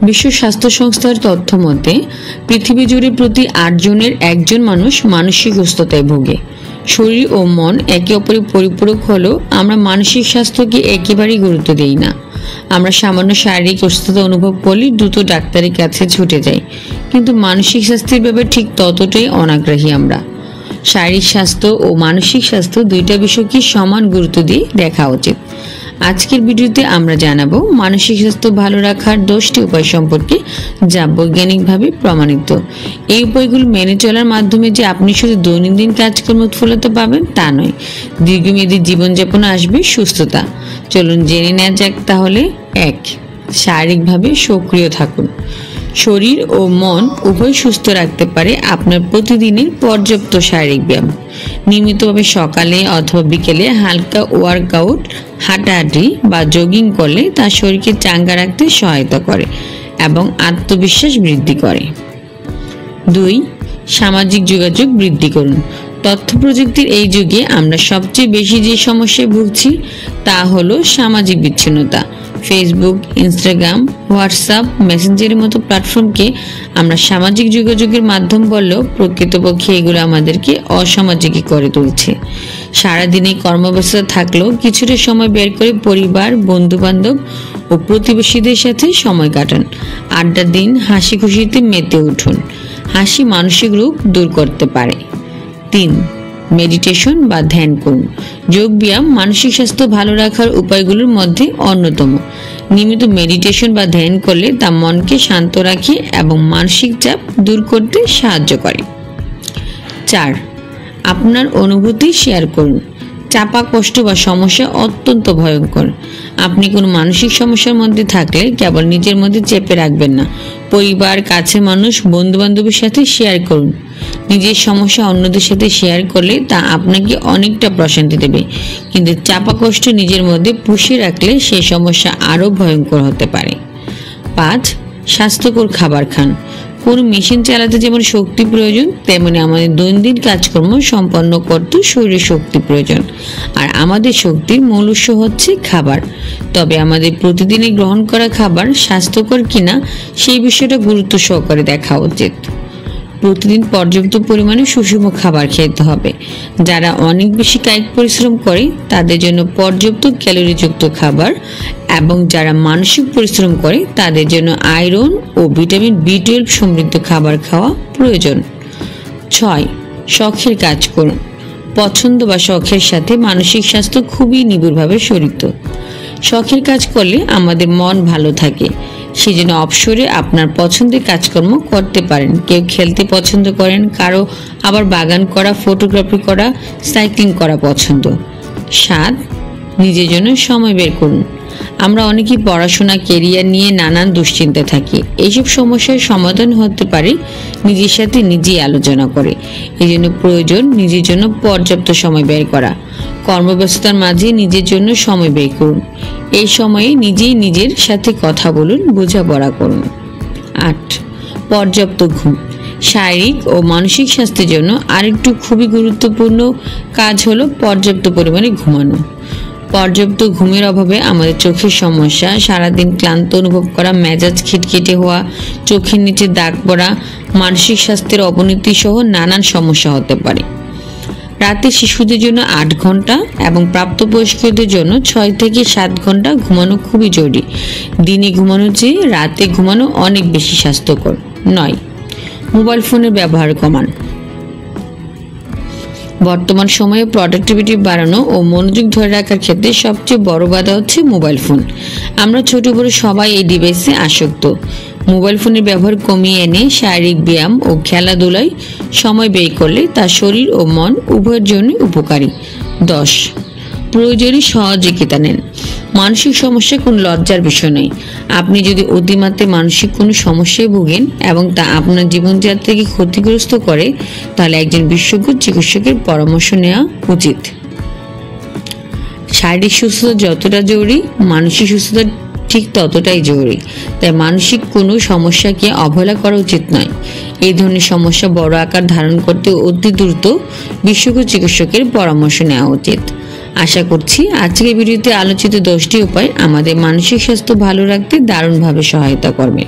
বিশ্ব স্বাস্থ্য সংস্থার তথ্য মতে পৃথিবী জুড়ে প্রতি 8 জনের 1 জন মানুষ মানসিক অসুস্থতায় ভোগে। শরীর ও মন একে অপরের পরিপূরক হলেও আমরা মানসিক স্বাস্থ্যকে একেবারেই গুরুত্ব দেই না। আমরা সামান্য শারীরিক অসুস্থতা অনুভব করলে দ্রুত ডাক্তারের কাছে ছুটে যাই, কিন্তু মানসিক স্বাস্থ্যের ব্যাপারে ঠিক ততটাই অনাগ্রহী আমরা। শারীরিক স্বাস্থ্য ও মানসিক স্বাস্থ্য দুইটা বিষয়কে সমান গুরুত্ব দিয়ে দেখা উচিত। আজকের ভিডিওতে আমরা জানাবো মানসিক স্বাস্থ্য ভালো রাখার 10টি উপায় সম্পর্কে, যা বৈজ্ঞানিকভাবে প্রমাণিত। এই উপায়গুলো মেনে চলার মাধ্যমে যে আপনি শুধু দৈনন্দিন কাজকর্ম উৎফুল্লতা পাবেন তা নয়, দীর্ঘমেয়াদী জীবনযাপনে আসবে সুস্থতা। চলুন জেনে নেওয়া যাক তাহলে। 1. শারীরিকভাবে সক্রিয় থাকুন। শরীর ও মন উভয় সুস্থ রাখতে পারে আপনার প্রতিদিনের পর্যাপ্ত শারীরিক ব্যায়াম। নিয়মিতভাবে সকালে অথবা বিকেলে হালকা ওয়ার্কআউট, হাঁটাহাঁটি বা জগিং করলে তা শরীরকে চাঙ্গা রাখতে সহায়তা করে এবং আত্মবিশ্বাস বৃদ্ধি করে। 2. সামাজিক যোগাযোগ বৃদ্ধি করুন। তথ্য প্রযুক্তির এই যুগে আমরা সবচেয়ে বেশি যে সমস্যায় ভুগছি তা হলো সামাজিক বিচ্ছিন্নতা। ফেসবুক, ইনস্টাগ্রাম, হোয়াটসঅ্যাপ, মেসেঞ্জারের মতো প্ল্যাটফর্মকে আমরা সামাজিক যোগাযোগের মাধ্যম বললেও প্রকৃতপক্ষে এগুলো আমাদেরকে অসামাজিকই করে তুলছে। সারাদিনে কর্মব্যস্ততা থাকলেও কিছুটা সময় বের করে পরিবার, বন্ধুবান্ধব ও প্রতিবেশীদের সাথে সময় কাটান। আড্ডা দিন, হাসি খুশিতে মেতে উঠুন। হাসি মানসিক রোগ দূর করতে পারে। 3. মেডিটেশন বা ধ্যান করুন। যোগ ব্যায়াম মানসিক স্বাস্থ্য ভালো রাখার উপায়গুলোর মধ্যে অন্যতম। নিয়মিত মেডিটেশন বা ধ্যান করলে তা মনকে শান্ত রাখে এবং মানসিক চাপ দূর করতে সাহায্য করে। 4. আপনার অনুভূতি শেয়ার করুন। চাপা কষ্ট বা সমস্যা অত্যন্ত ভয়ঙ্কর। আপনি কোনো মানসিক সমস্যার মধ্যে থাকলে কেবল নিজের মধ্যে চেপে রাখবেন না, পরিবার, কাছের মানুষ, বন্ধু বান্ধবের সাথে শেয়ার করুন। নিজের সমস্যা অন্যদের সাথে শেয়ার করলে তা আপনাকে অনেকটা প্রশান্তি দেবে, কিন্তু চাপা কষ্ট নিজের মধ্যে পুষে রাখলে সেই সমস্যা আরও ভয়ঙ্কর হতে পারে। 5. স্বাস্থ্যকর খাবার খান। কোনো মেশিন চালাতে যেমন শক্তি প্রয়োজন, তেমনি আমাদের দৈনন্দিন কাজকর্ম সম্পন্ন করতে শরীরে শক্তি প্রয়োজন। আর আমাদের শক্তির মূল উৎস হচ্ছে খাবার। তবে আমাদের প্রতিদিনই গ্রহণ করা খাবার স্বাস্থ্যকর কিনা সেই বিষয়টা গুরুত্ব সহকারে দেখা উচিত। প্রতিদিন পর্যাপ্ত পরিমাণে সুষম খাবার খেতে হবে। যারা অনেক বেশি কায়িক পরিশ্রম করে তাদের জন্য পর্যাপ্ত ক্যালোরিযুক্ত খাবার, এবং যারা মানসিক পরিশ্রম করে তাদের জন্য আয়রন ও ভিটামিন B12 সমৃদ্ধ খাবার খাওয়া প্রয়োজন। 6. শখের কাজ করুন। পছন্দ বা শখের সাথে মানসিক স্বাস্থ্য খুবই নিবিড়ভাবে জড়িত। শখের কাজ করলে আমাদের মন ভালো থাকে, সেজন্য অবসরে আপনার পছন্দের কাজকর্ম করতে পারেন। কেউ খেলতে পছন্দ করেন, কারো আবার বাগান করা, ফটোগ্রাফি করা, সাইক্লিং করা পছন্দ। 7. নিজের জন্য সময় বের করুন। আমরা অনেকেই পড়াশোনা, কেরিয়ার নিয়ে নানান দুশ্চিন্তায় থাকি। এইসব সমস্যার সমাধান হতে পারে নিজের সাথে নিজেই আলোচনা করে। এই জন্য প্রয়োজন নিজের জন্য পর্যাপ্ত সময় বের করা। কর্মব্যস্ততার মাঝে নিজের জন্য সময় বের করুন। এই সময়ে নিজেই নিজের সাথে কথা বলুন, বোঝাপড়া করুন। 8. পর্যাপ্ত ঘুম। শারীরিক ও মানসিক স্বাস্থ্যের জন্য আরেকটু খুবই গুরুত্বপূর্ণ কাজ হলো পর্যাপ্ত পরিমাণে ঘুমানো। পর্যাপ্ত ঘুমের অভাবে আমাদের চোখের সমস্যা, সারাদিন ক্লান্ত অনুভব করা, মেজাজ খিটখিটে হওয়া, চোখের নিচে দাগ পড়া, মানসিক স্বাস্থ্যের অবনতি সহ নানান সমস্যা হতে পারে। রাতে শিশুদের জন্য 8 ঘন্টা এবং প্রাপ্তবয়স্কদের জন্য 6 থেকে 7 ঘন্টা ঘুমানো খুবই জরুরি। দিনে ঘুমানোর চেয়ে রাতে ঘুমানো অনেক বেশি স্বাস্থ্যকর। 9. মোবাইল ফোনের ব্যবহার কমান। বর্তমান সময়ে প্রোডাক্টিভিটি বাড়ানো ও মনোযোগ ধরে রাখার ক্ষেত্রে সবচেয়ে বড় বাধা হচ্ছে মোবাইল ফোন। আমরা ছোট বড় সবাই এই ডিভাইসে আসক্ত। মোবাইল ফোনের ব্যবহার কমিয়ে এনে শারীরিক ব্যায়াম ও খেলাধুলায় সময় ব্যয় করলে তা শরীর ও মন উভয়ের জন্য উপকারী। 10. প্রয়োজনে সহযোগিতা নেন। মানসিক সমস্যা কোনো লজ্জার বিষয় নয়। আপনি যদি অতিমাত্রায় মানসিক কোনো সমস্যায় ভোগেন এবং তা আপনার জীবনযাত্রাকে ক্ষতিগ্রস্ত করে, তাহলে একজন বিশেষজ্ঞ চিকিৎসকের পরামর্শ নেওয়া উচিত। শারীরিক সুস্থতা যতটা জরুরি, মানসিক সুস্থতা ঠিক ততটাই জরুরি। তাই মানসিক কোনো সমস্যাকে অবহেলা করা উচিত নয়। এই ধরনের সমস্যা বড় আকার ধারণ করতে অতি দ্রুত বিশেষজ্ঞ চিকিৎসকের পরামর্শ নেওয়া উচিত। আশা করছি আজকের ভিডিওতে আলোচিত 10টি উপায় আমাদের মানসিক স্বাস্থ্য ভালো রাখতে দারুণভাবে সহায়তা করবে।